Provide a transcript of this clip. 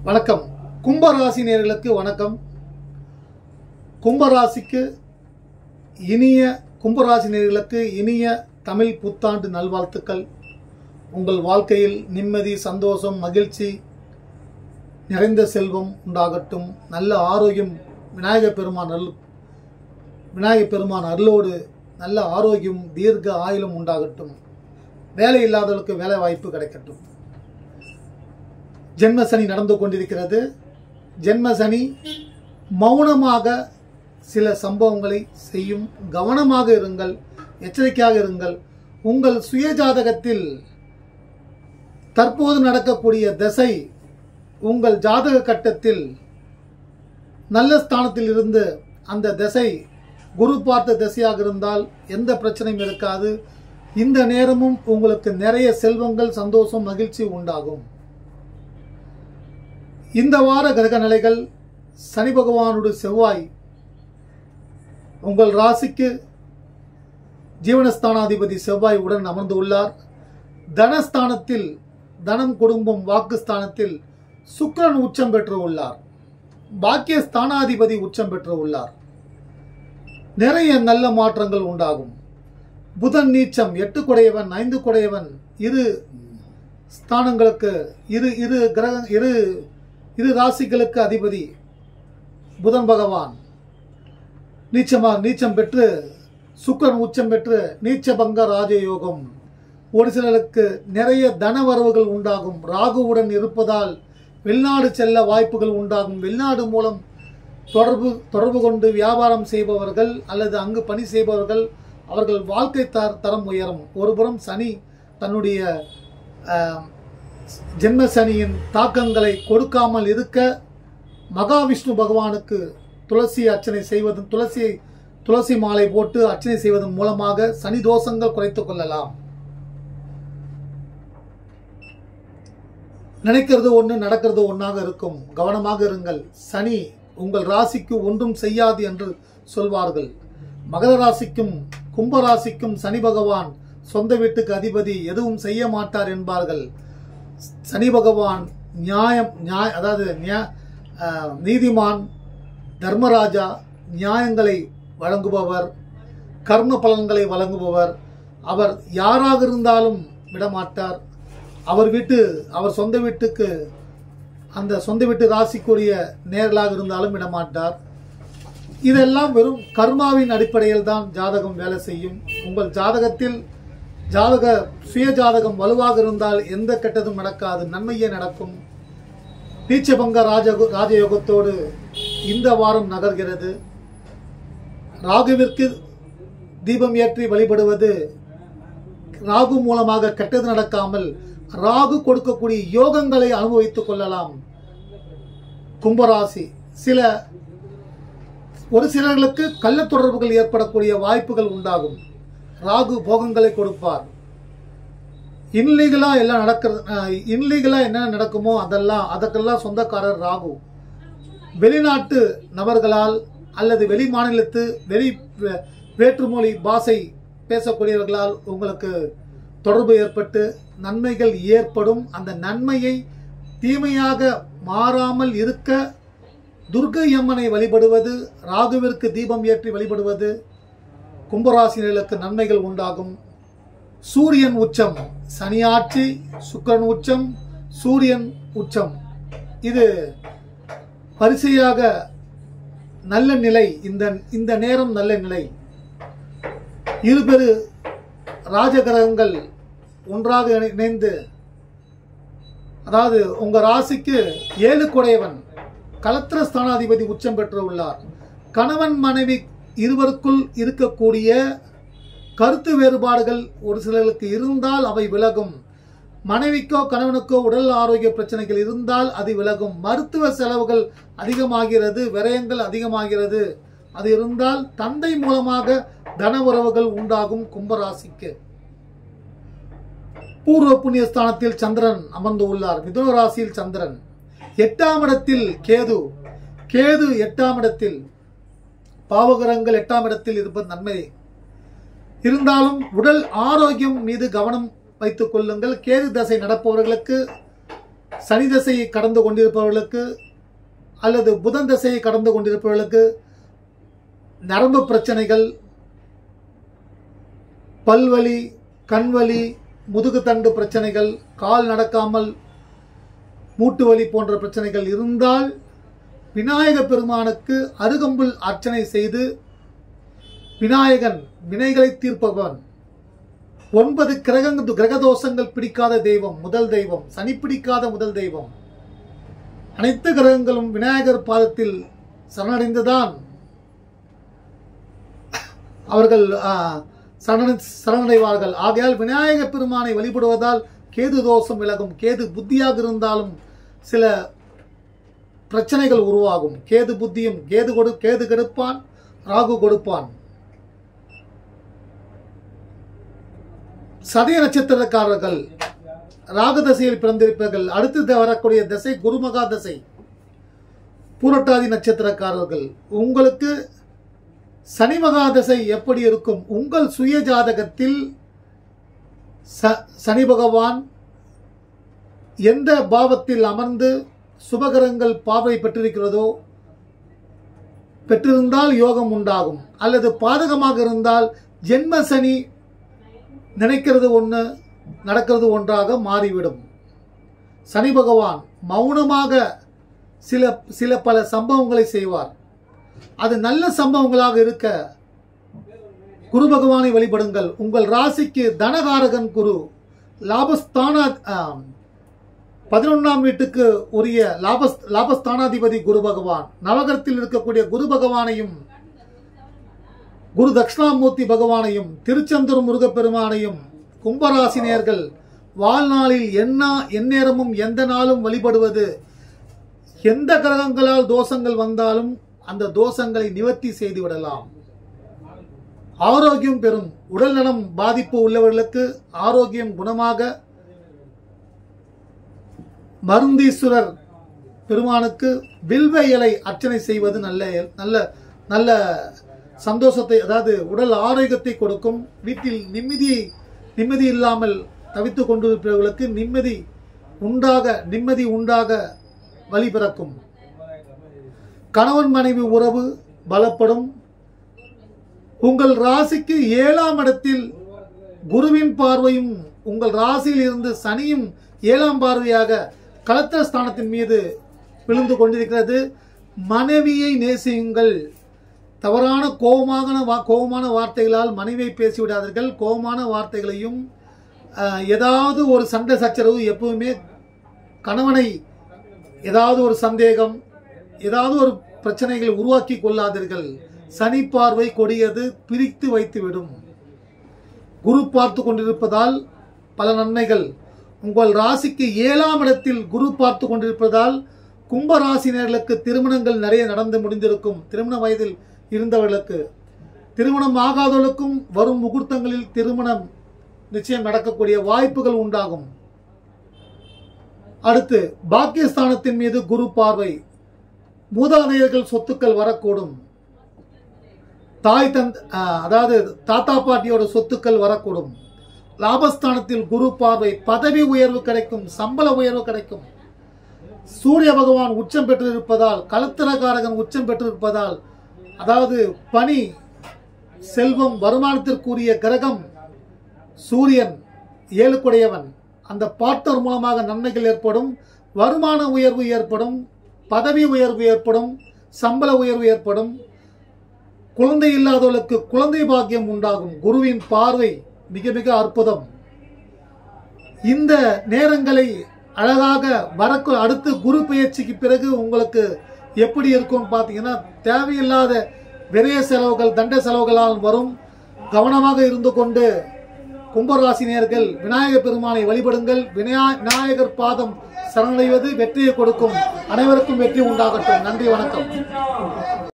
வணக்கம். கும்பராசி நேயர்களுக்கு வணக்கம். கும்பராசி நேயர்களுக்கு இனிய தமிழ் புத்தாண்டு நல்வாழ்த்துக்கள். உங்கள் வாழ்க்கையில் நிம்மதி, சந்தோஷம், மகிழ்ச்சி நிறைந்த செல்வம் உண்டாகட்டும். நல்ல ஆரோக்கியம், விநாயகப் பெருமான் அருளோடு நல்ல ஆரோக்கியம், தீர்க்க ஆயுளும் உண்டாகட்டும். வேலை இல்லாதவர்களுக்கு வேலை வாய்ப்பு கிடைக்கட்டும். ஜென்மசனி நடந்து கொண்டிருக்கிறது. ஜென்மசனி மௌனமாக சில சம்பவங்களை செய்யும். கவனமாக இருங்கள், எச்சரிக்கையாக இருங்கள். உங்கள் சுயஜாதகத்தில் தற்போது நடக்கக்கூடிய திசை உங்கள் ஜாதக கட்டத்தில் நல்ல ஸ்தானத்தில் இருந்து அந்த திசை குரு பார்த்த திசையாக இருந்தால் எந்த பிரச்சனையும் இருக்காது. இந்த நேரமும் உங்களுக்கு நிறைய செல்வங்கள், சந்தோஷம், மகிழ்ச்சி உண்டாகும். இந்த வார கிரக நிலைகள், சனி பகவானுடைய செவ்வாய் உங்கள் ராசிக்கு ஜீவனஸ்தானாதிபதி செவ்வாய் உடன் அமர்ந்து உள்ளார். தனஸ்தானத்தில், தனம், குடும்பம், வாக்குஸ்தானத்தில் சுக்கிரன் உச்சம் பெற்று உள்ளார். பாக்கியஸ்தானாதிபதி உச்சம் பெற்று உள்ளார். நிறைய நல்ல மாற்றங்கள் உண்டாகும். புதன் நீச்சம், 8 குடையவன் 5 குடையவன், இரு ஸ்தானங்களுக்கு இரு ராசிகளுக்கு அதிபதி புதன் பகவான் நீச்சம் பெற்று சுக்கிரன் உச்சம் பெற்று நீச்சபங்க ராஜயோகம். ஒரு சிலருக்கு நிறைய தன வரவுகள் உண்டாகும். ராகுவுடன் இருப்பதால் வெளிநாடு செல்ல வாய்ப்புகள் உண்டாகும். வெளிநாடு மூலம் தொடர்பு கொண்டு வியாபாரம் செய்பவர்கள் அல்லது அங்கு பணி செய்பவர்கள், அவர்கள் வாழ்க்கை தரம் உயரும். ஒருபுறம் சனி தன்னுடைய ஜென்ம சனியின் தாக்கங்களை கொடுக்காமல் இருக்க மகாவிஷ்ணு பகவானுக்கு துளசி அர்ச்சனை செய்வதன் துளசி மாலை போட்டு அர்ச்சனை செய்வதன் மூலமாக சனி தோஷங்கள் குறைத்துக் கொள்ளலாம். நினைக்கிறது ஒன்று, நடக்கிறது ஒன்றாக இருக்கும். கவனமாக இருங்கள். சனி உங்கள் ராசிக்கு ஒன்றும் செய்யாது என்று சொல்வார்கள். மகர ராசிக்கும் கும்பராசிக்கும் சனி பகவான் சொந்த வீட்டுக்கு அதிபதி, எதுவும் செய்ய மாட்டார் என்பார்கள். சனி பகவான் நீதிமான், தர்மராஜா, நியாயங்களை வழங்குபவர், கர்ம பலன்களை வழங்குபவர். அவர் யாராக இருந்தாலும் விடமாட்டார். அவர் சொந்த வீட்டுக்கு, அந்த சொந்த வீட்டு ராசிக்குரிய நேர்களாக இருந்தாலும் விடமாட்டார். இதெல்லாம் வெறும் கர்மாவின் அடிப்படையில் தான் ஜாதகம் வேலை செய்யும். உங்கள் ஜாதகத்தில் சுய ஜாதகம் வலுவாக இருந்தால் எந்த கெட்டதும் நடக்காது, நன்மையே நடக்கும். நீச்சபங்க ராஜயோகத்தோடு இந்த வாரம் நகர்கிறது. ராகுவிற்கு தீபம் ஏற்றி வழிபடுவது ராகு மூலமாக கெட்டது நடக்காமல் ராகு கொடுக்கக்கூடிய யோகங்களை அனுபவித்துக் கொள்ளலாம். கும்பராசி ஒரு சிலர்களுக்கு கள்ள தொடர்புகள் ஏற்படக்கூடிய வாய்ப்புகள் உண்டாகும். ராகு போகங்களை கொடுப்பார். இன்லீகலா என்ன நடக்குமோ அதற்கெல்லாம் சொந்தக்காரர் ராகு. வெளிநாட்டு நபர்களால் அல்லது வெளி மாநிலத்து வேற்றுமொழி பாஷை பேசக்கூடியவர்களால் உங்களுக்கு தொடர்பு ஏற்பட்டு நன்மைகள் ஏற்படும். அந்த நன்மையை தீமையாக மாறாமல் இருக்க துர்க்கை அம்மனை வழிபடுவது, ராகுவிற்கு தீபம் ஏற்றி வழிபடுவது கும்பராசினர்களுக்கு நன்மைகள் உண்டாகும். சூரியன் உச்சம், சனி ஆட்சி, சுக்கிரன் உச்சம், சூரியன் உச்சம், இது வரிசையாக நல்ல நிலை. இந்த நேரம் நல்ல நிலை. இருபெரு ராஜகிரகங்கள் ஒன்றாக இணைந்து, அதாவது உங்க ராசிக்கு 7 குடையவன் களத்திர ஸ்தானாதிபதி உச்சம் பெற்று உள்ளார். கணவன் மனைவி இருவருக்குள் இருக்கக்கூடிய கருத்து வேறுபாடுகள் ஒரு சிலருக்கு இருந்தால் அவை விலகும். மனைவிக்கோ கணவனுக்கோ உடல் ஆரோக்கிய பிரச்சனைகள் இருந்தால் அது விலகும். மருத்துவ செலவுகள் அதிகமாகிறது, விரயங்கள் அதிகமாகிறது. அது இருந்தால் தந்தை மூலமாக தன உறவுகள் உண்டாகும். கும்பராசிக்கு பூர்வ புண்ணிய ஸ்தானத்தில் சந்திரன் அமர்ந்து உள்ளார். மிதுன ராசியில் சந்திரன், 8ஆம் இடத்தில் கேது 8ஆம் இடத்தில், பாவகிரகங்கள் 8ஆம் இடத்தில் இருப்பது நன்மை. இருந்தாலும் உடல் ஆரோக்கியம் மீது கவனம் வைத்துக் கொள்ளுங்கள். கேது தசை நடப்பவர்களுக்கு சனி தசையை கடந்து கொண்டிருப்பவர்களுக்கு அல்லது புதன் தசையை கடந்து கொண்டிருப்பவர்களுக்கு நரம்பு பிரச்சனைகள், பல்வலி, கண்வலி, முதுகுத்தண்டு பிரச்சனைகள், கால் நடக்காமல் மூட்டு வலி போன்ற பிரச்சனைகள் இருந்தால் விநாயக பெருமானுக்கு அருகம்புல் அர்ச்சனை செய்து, விநாயகன் வினைகளை தீர்ப்பவன், 9 கிரகதோஷங்கள் பிடிக்காத தெய்வம், முதல் தெய்வம், சனி பிடிக்காத முதல் தெய்வம், அனைத்து கிரகங்களும் விநாயகர் பாதத்தில் சரணடைந்துதான் அவர்கள் சரணடைவார்கள். ஆகையால் விநாயக பெருமானை வழிபடுவதால் கேது தோஷம் விலகும். கேது புத்தியாக இருந்தாலும் சில பிரச்சனைகள் உருவாகும். கேது புத்தியும் கேது கெடுப்பான், ராகு கொடுப்பான். சதய நட்சத்திரக்காரர்கள் ராகு தசையில் பிறந்திருப்பார்கள். அடுத்து வரக்கூடிய தசை குருமகா தசை. பூரட்டாதி நட்சத்திரக்காரர்கள் உங்களுக்கு சனி மகா தசை எப்படி இருக்கும்? உங்கள் சுய ஜாதகத்தில் சனி பகவான் எந்த பாவத்தில் அமர்ந்து சுபகரங்கள் பார்வை பெற்றிருக்கிறதோ, பெற்றிருந்தால் யோகம் உண்டாகும். அல்லது பாதகமாக இருந்தால் ஜென்ம சனி நினைக்கிறது ஒன்று, நடக்கிறது ஒன்றாக மாறிவிடும். சனி பகவான் மௌனமாக சில பல சம்பவங்களை செய்வார். அது நல்ல சம்பவங்களாக இருக்க குரு பகவானை வழிபடுங்கள். உங்கள் ராசிக்கு தனகாரகன் குரு, லாபஸ்தான 11ஆம் வீட்டுக்கு உரிய லாபஸ்தானாதிபதி குரு பகவான், நவகரத்தில் இருக்கக்கூடிய குரு பகவானையும், குரு தட்சிணாமூர்த்தி பகவானையும், திருச்செந்தூர் முருகப்பெருமானையும் கும்பராசினியர்கள் வாழ்நாளில் எந்நேரமும் எந்த நாளும் வழிபடுவது எந்த கிரகங்களால் தோஷங்கள் வந்தாலும் அந்த தோஷங்களை நிவர்த்தி செய்துவிடலாம். ஆரோக்கியம் பெறும். உடல் நலம் பாதிப்பு உள்ளவர்களுக்கு ஆரோக்கியம் குணமாக மருந்தீஸ்வரர் பெருமானுக்கு வில்வ இலை அர்ச்சனை செய்வது நல்ல நல்ல சந்தோஷத்தை, அதாவது உடல் ஆரோக்கியத்தை கொடுக்கும். வீட்டில் நிம்மதி இல்லாமல் தவித்துக் கொண்டிருப்பவர்களுக்கு நிம்மதி உண்டாக வழி பிறக்கும். கணவன் மனைவி உறவு பலப்படும். உங்கள் ராசிக்கு 7ஆம் இடத்தில் குருவின் பார்வையும், உங்கள் ராசியில் இருந்து சனியும் 7ஆம் பார்வையாக களத்திர ஸ்தானத்தின் மீது விழுந்து கொண்டிருக்கிறது. மனைவியை நேசியுங்கள். தவறான கோபமான வார்த்தைகளால் மனைவியை பேசிவிடாதீர்கள். கோபமான வார்த்தைகளையும் ஏதாவது ஒரு சண்டை சச்சரவு எப்பவுமே கணவனை ஏதாவது ஒரு சந்தேகம், ஏதாவது ஒரு பிரச்சனைகளை உருவாக்கி கொள்ளாதீர்கள். சனி பார்வை கொடியது, பிரித்து வைத்துவிடும். குரு பார்த்து கொண்டிருப்பதால் பல நன்மைகள். உங்கள் ராசிக்கு 7ஆம் இடத்தில் குரு பார்த்து கொண்டிருப்பதால் கும்பராசினியர்களுக்கு திருமணங்கள் நிறைய நடந்து முடிந்திருக்கும். திருமண வயதில் இருந்தவர்களுக்கு, திருமணம் ஆகாதவர்களுக்கும் வரும் முகூர்த்தங்களில் திருமணம் நிச்சயம் நடக்கக்கூடிய வாய்ப்புகள் உண்டாகும். அடுத்து பாக்கியஸ்தானத்தின் மீது குரு பார்வை. மூதாதையர்கள் சொத்துக்கள் வரக்கூடும். அதாவது தாத்தா பாட்டியோட சொத்துக்கள் வரக்கூடும். லாபஸ்தானத்தில் குரு பார்வை. பதவி உயர்வு கிடைக்கும், சம்பள உயர்வு கிடைக்கும். சூரிய பகவான் உச்சம் பெற்றிருப்பதால், களத்திரகாரகன் உச்சம் பெற்றிருப்பதால், அதாவது பணி, செல்வம், வருமானத்திற்குரிய கிரகம் சூரியன் 7 அந்த பார்ட்னர் மூலமாக நன்மைகள் ஏற்படும். வருமான உயர்வு ஏற்படும், பதவி உயர்வு ஏற்படும், சம்பள உயர்வு ஏற்படும். குழந்தை இல்லாதவர்களுக்கு குழந்தை பாக்கியம் உண்டாகும். குருவின் பார்வை மிக மிக அற்புதம். இந்த நேரங்களை அழகாக அடுத்து குரு பெயர்ச்சிக்கு பிறகு உங்களுக்கு எப்படி இருக்கும் பார்த்தீங்கன்னா, தேவையில்லாத விரைய செலவுகள், தண்ட செலவுகளால் வரும். கவனமாக இருந்து கொண்டு கும்பராசினியர்கள் விநாயக பெருமானை வழிபடுங்கள். விநாயகர் பாதம் சரணடைவது வெற்றியை கொடுக்கும். அனைவருக்கும் வெற்றி உண்டாகட்டும். நன்றி, வணக்கம்.